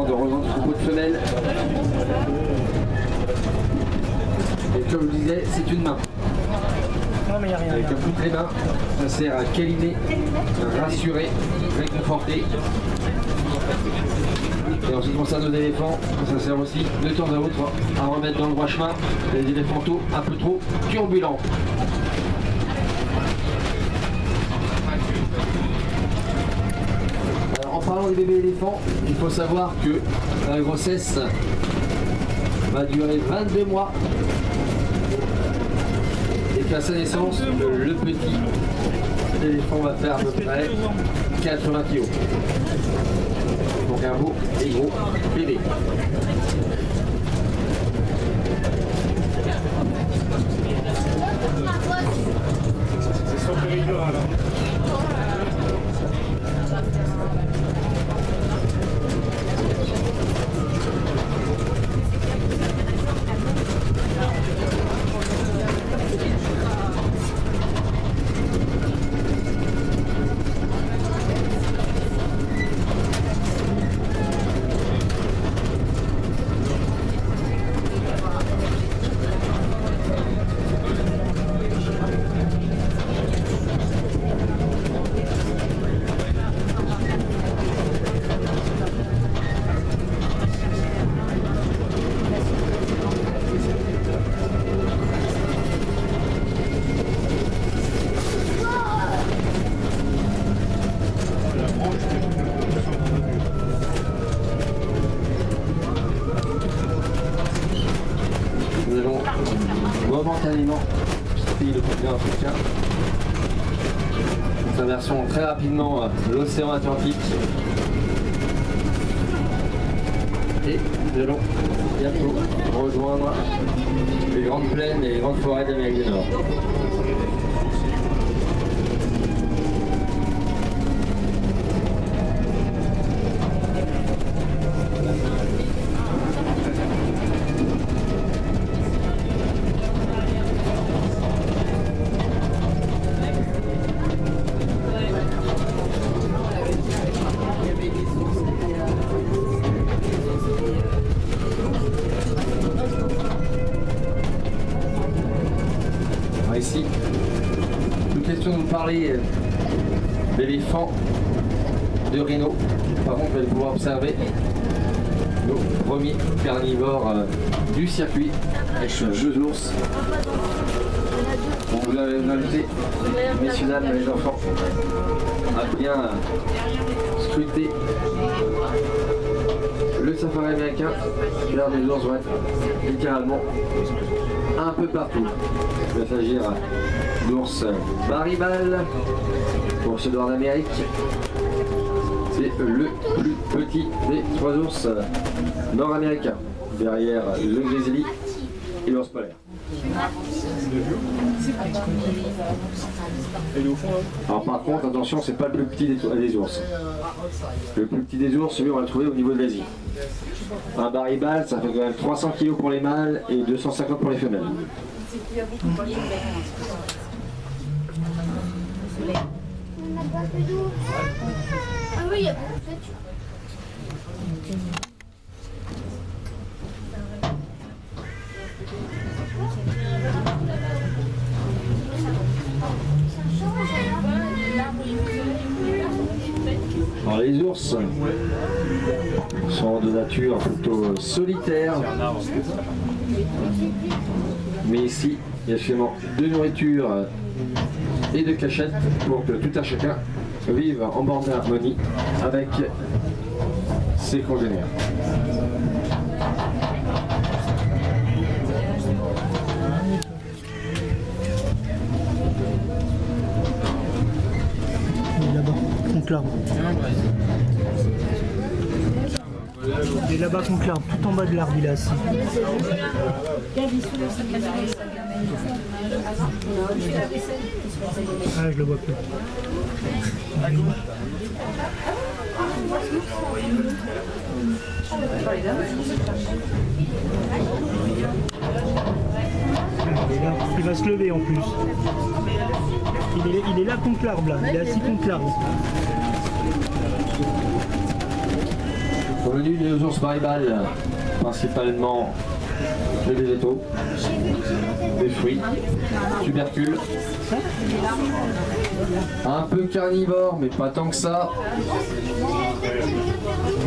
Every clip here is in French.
de rejoindre le troupeau de femelles. Et comme je disais, c'est une main. Non, mais il n'y a rien. Avec toutes les mains, ça sert à câliner, à rassurer, réconforter. Et en ce qui concerne nos éléphants, ça sert aussi de temps à autre à remettre dans le droit chemin les éléphantaux un peu trop turbulents. Alors, en parlant des bébés éléphants, il faut savoir que la grossesse va durer 22 mois. Et qu'à sa naissance, le petit éléphant va faire à peu près 80 kg. Donc un beau et gros bébé. C'est sur le rigolo alors. Nous allons momentanément quitter le continent africain. Nous traversons très rapidement l'océan Atlantique et nous allons bientôt rejoindre les grandes plaines et les grandes forêts d'Amérique du Nord. Ici, toute question de vous parler d'éléphants, de rhinos. Par contre, vous allez pouvoir observer nos premiers carnivores du circuit avec deux ours. On vous avait invité, messieurs, dames, les enfants, à bien scruter le safari américain. Là, les ours vont être littéralement un peu partout. Il va s'agir d'ours Baribal, ours d'or d'Amérique. C'est le plus petit des trois ours nord-américains, derrière le grizzly et l'ours polaire. Alors par contre, attention, c'est pas le plus petit des ours. Le plus petit des ours, celui on va le trouver au niveau de l'Asie. Un Baribal, ça fait quand même 300 kg pour les mâles et 250 pour les femelles. Ah oui, il y a Alors les ours sont de nature plutôt solitaire, mais ici il y a suffisamment de nourriture et de cachette pour que tout un chacun vive en bonne harmonie avec ses congénères. Là-bas, contre l'arbre. Il est là-bas contre l'arbre, tout en bas de l'arbre, il est assis. Ah, je le vois plus. Il va se lever en plus. Il est là contre l'arbre, là. Il est assis contre l'arbre. Comme Menu des ours Maribal, principalement des végétaux, des fruits, tubercules. Un peu carnivore, mais pas tant que ça.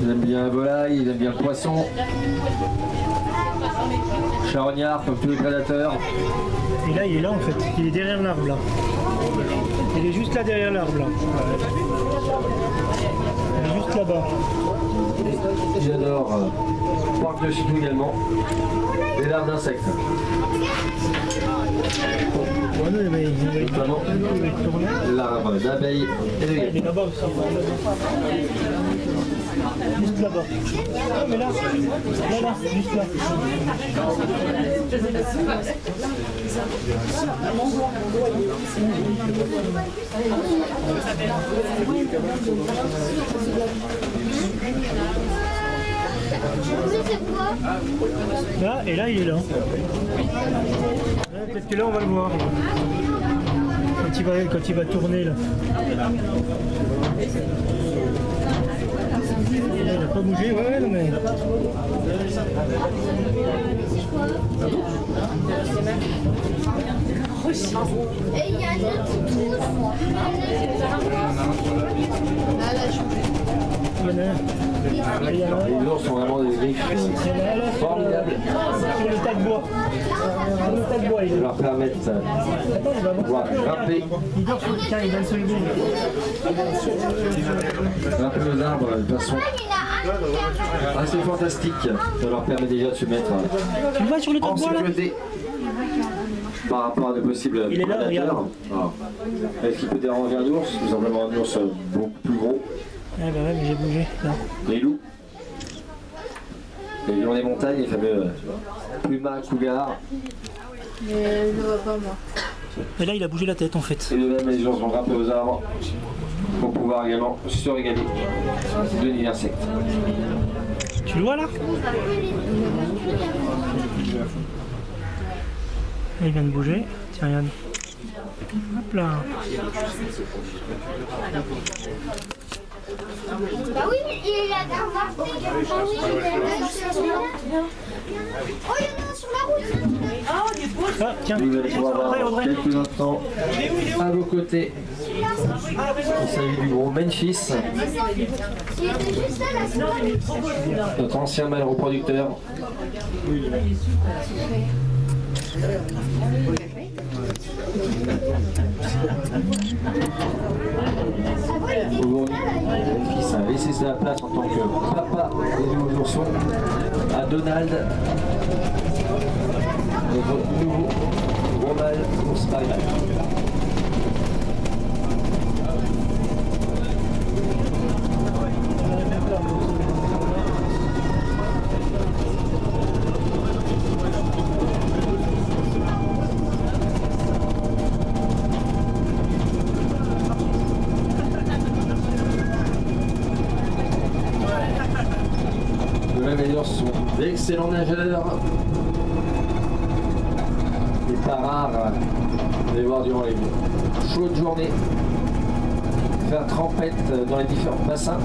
Ils aiment bien la volaille, ils aiment bien le poisson. Charognard comme tous les prédateurs. Et là, il est là en fait. Il est derrière l'arbre là. Il est juste là derrière l'arbre là. Il est juste là-bas. Ils adorent parc de chitou également. Des larves d'insectes. Ouais, non, mais il va Notamment tourner. larves d'abeilles et de Il est guêpes. là-bas aussi. Juste là-bas. Non, mais là, juste là. C'est quoi? Là, et là, il est là. Peut-être que là, on va le voir. Quand il va tourner là. Il n'a pas bougé, ouais, non mais. Et il y a un autre trou. Il y en a un. Il y en a un. Les ours sont vraiment des griffes Il y en a un là. formidables. Sur le tas de bois. Sur le tas de bois, il Qui est. leur permettent Attends, il va de pouvoir grimper, Il dort sur le. Tiens, il vient de se lever. grimper aux arbres de façon assez fantastique. Ça leur permet déjà de se mettre Tu le vois sur le tas en de bois là? sécurité par rapport à de possibles Il est là, prédateurs. Alors, est-ce qu'il peut déranger un ours? Tout simplement un ours beaucoup plus gros. Ah bah ouais, mais j'ai bougé. Là. Les loups, les lions des montagnes, les fameux pumas, cougars, Mais je le vois pas moi. Et là, il a bougé la tête en fait. et de même les ours vont grimper aux arbres pour pouvoir également se régaler de nids d'insectes. Tu le vois là? Il vient de bouger. Tiens, regarde. Hop là. Bah oui, il est là derrière. Ah oui, il est là sur la route. Oh, il y en a un sur la route. Ah, tiens. Vous allez pouvoir Audrey, voir Audrey. quelques instants à vos côtés. Il s'agit du gros Memphis, Il était juste là, là, c'est pas notre ancien mâle reproducteur. Aujourd'hui, Memphis a laissé sa place en tant que papa des nouveaux oursons à Donald, notre nouveau gros mâle ours Maribal. De même, les ours sont d'excellents nageurs. Et pas rare de les voir durant les chaudes journées faire trempette dans les différents bassins.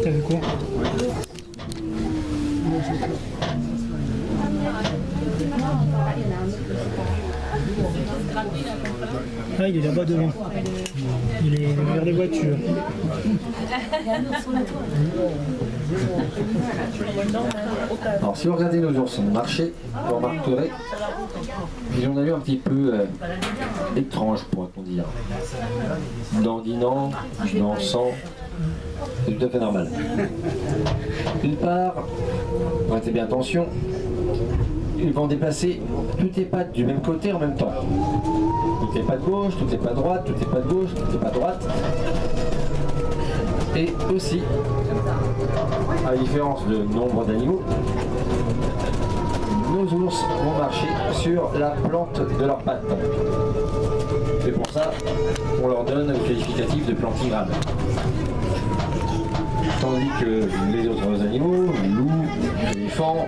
T'as vu quoi? Ah, il est là-bas devant. Il est vers les voitures. Alors si vous regardez nos ours au marché, vous remarquerez qu'ils ont un allure un petit peu étrange, pourrait-on dire. Dandinant, dansant, c'est tout à fait normal. D'une part, prêtez bien attention, ils vont déplacer toutes les pattes du même côté en même temps. Toutes les pattes gauche, toutes les pattes droite, toutes les pattes gauche, toutes les pattes droite. Et aussi, à la différence de nombre d'animaux, nos ours vont marcher sur la plante de leurs pattes. Et pour ça, on leur donne le qualificatif de plantigrade. Tandis que les autres animaux, loups, éléphants,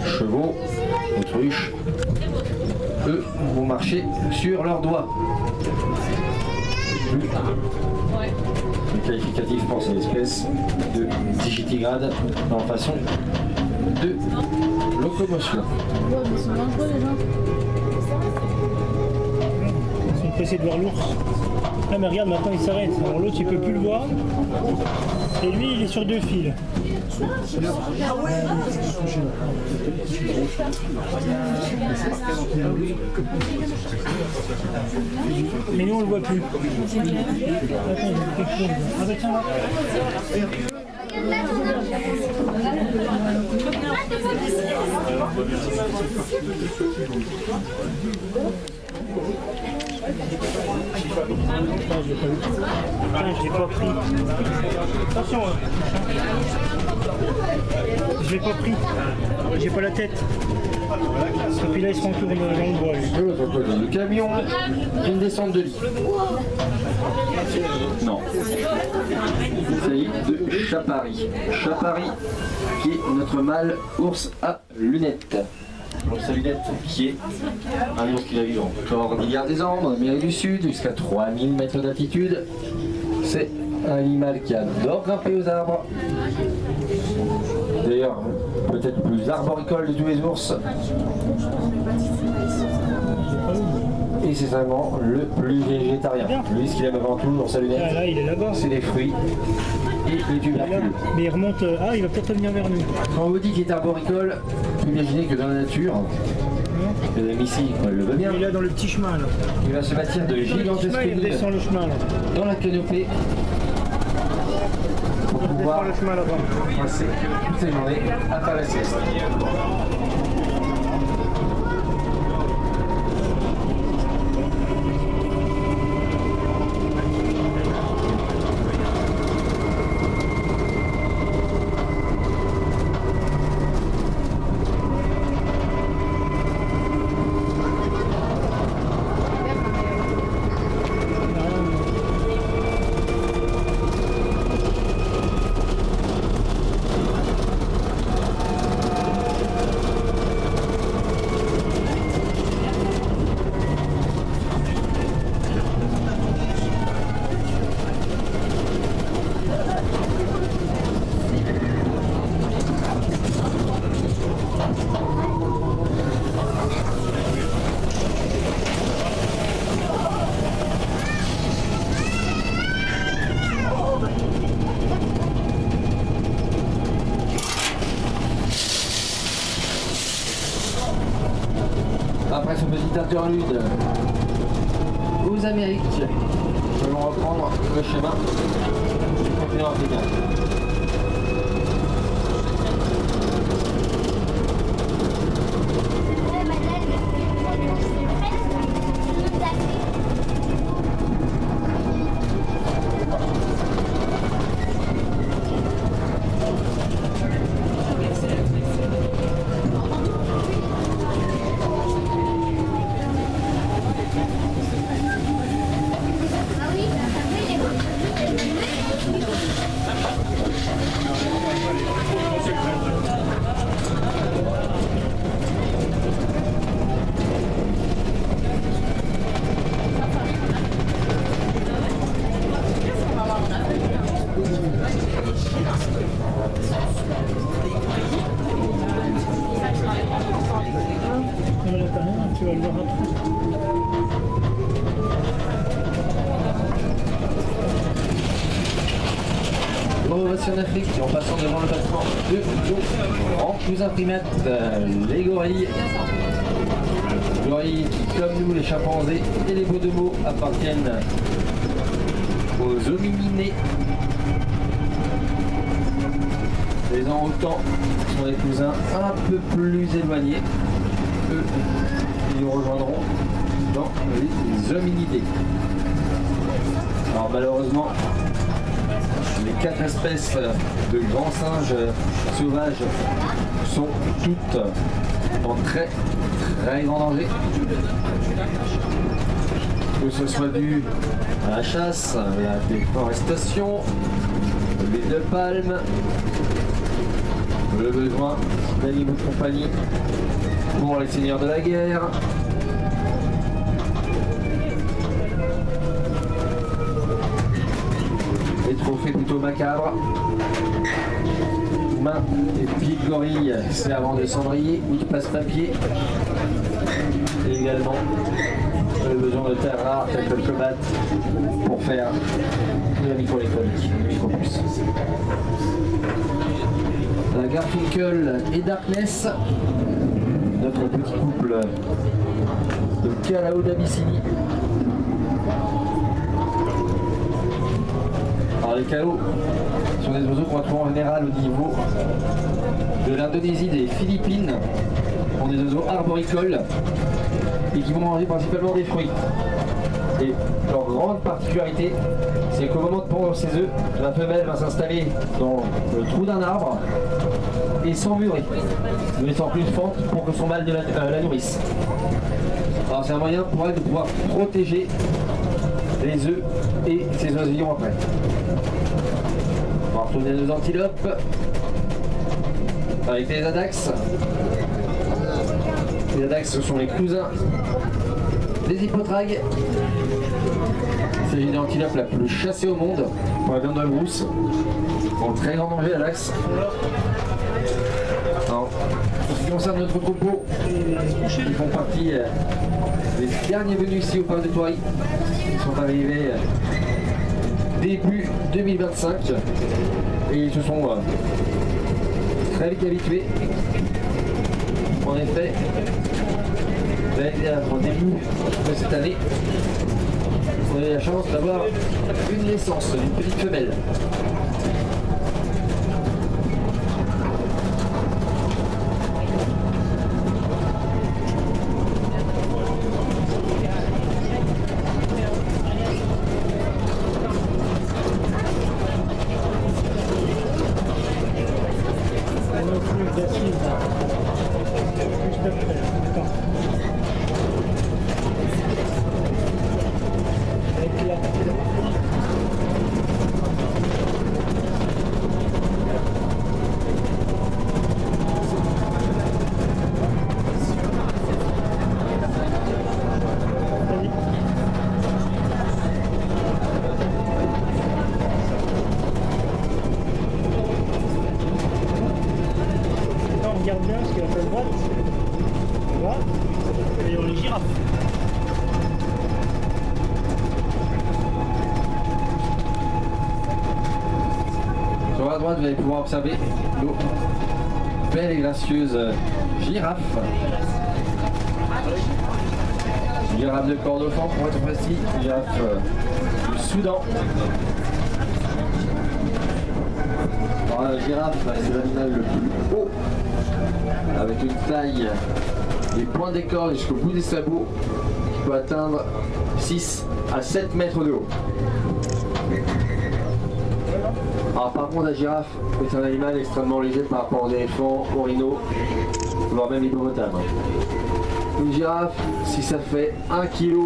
chevaux, autruches, eux vont marcher sur leurs doigts. Le qualificatif pense à l'espèce de digitigrade en façon de locomotion. Ils sont pressés de voir l'ours. Ah mais regarde, maintenant il s'arrête. Alors l'autre il peut plus le voir. Et lui il est sur 2 fils. Mais nous on le voit plus. Attends, il y a quelque chose. Ah bah tiens là. Je l'ai pas pris. Attention. Je l'ai pas pris. J'ai pas la tête. Et puis là il se retourne dans le bois. De l'autre côté du camion, une descente de lit. Non. Il s'agit de Chapari. Chapari qui est notre mâle ours à lunettes. L'ours à lunettes qui est un ours qui va vivre en Cordillère des Andes, en Amérique du Sud, jusqu'à 3000 mètres d'altitude. C'est un animal qui adore grimper aux arbres. D'ailleurs, peut-être le plus arboricole de tous les ours. Et c'est vraiment le plus végétarien. Lui, ce qu'il aime avant tout, l'ours à lunettes, Ah là il est là-bas. c'est les fruits et les tubercules. Mais il remonte. Ah il va peut-être revenir vers nous. Quand on vous dit qu'il est arboricole, imaginez que dans la nature, et même ici, elle le veut bien, Il est là dans le petit chemin là. il va se bâtir de gigantesques Il nids descend le chemin là. dans la canopée pour Il pouvoir descend le chemin là-bas. passer toute sa journée à faire la sieste. Après ce petit interlude aux Amériques, nous allons reprendre le chemin du continent africain. Ovation d'Afrique en passant devant le passement de nos grands cousins primates, les gorilles. Gorilles qui, comme nous, les chimpanzés et les bonobos, appartiennent aux homininés. Les orang-outans sont des cousins un peu plus éloignés. Eux, ils nous rejoindront dans les hominidés. Alors malheureusement, les 4 espèces de grands singes sauvages sont toutes en très grand danger. Que ce soit dû à la chasse, à la déforestation, l'huile de palme, le besoin d'animaux de compagnie pour les seigneurs de la guerre. Les trophées plutôt macabres. Mains et pieds de gorille servant de cendrier ou de passe-papier. Et également le besoin de terres rares telles que le cobalt pour faire de la microélectronique, le micropuce. La Garfinkel et Darkness, notre petit couple de Calao d'Abyssinie. Alors les Calao sont des oiseaux qu'on retrouve en général au niveau de l'Indonésie, des Philippines, sont des oiseaux arboricoles et qui vont manger principalement des fruits. Et leur grande particularité, c'est qu'au moment de pondre ses œufs, la femelle va s'installer dans le trou d'un arbre et s'emmurer, ne laissant plus de fente pour que son mâle la nourrisse. Alors c'est un moyen pour elle de pouvoir protéger les œufs et ses oisillons après. On va retourner nos antilopes avec les adax. Les adax, ce sont les cousins des hippotragues. Il s'agit de l'antilope la plus chassée au monde pour la viande de brousse. En très grand danger, adax. Alors, en ce qui concerne notre troupeau, ils font partie des derniers venus ici au parc de Thoiry. Ils sont arrivés début 2025 et ils se sont très vite habitués. En effet, au début de cette année, on a eu la chance d'avoir une naissance d'une petite femelle. Regarde bien ce qu'il y a à la droite. Voilà. Et on les girafes. Sur la droite, vous allez pouvoir observer nos belles et gracieuses girafes. Girafe de Kordofan pour être précis, girafe du Soudan. Alors, la girafe, c'est l'animal le plus haut, avec une taille des points des cornes jusqu'au bout des sabots qui peut atteindre 6 à 7 mètres de haut. Alors, par contre, la girafe est un animal extrêmement léger par rapport aux éléphants, aux rhinos, voire même l'hippopotame. Une girafe, si ça fait 1 kg,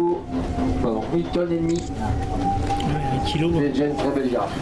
pardon, 1,5 tonnes, Ouais, 1 kg. c'est déjà une très belle girafe.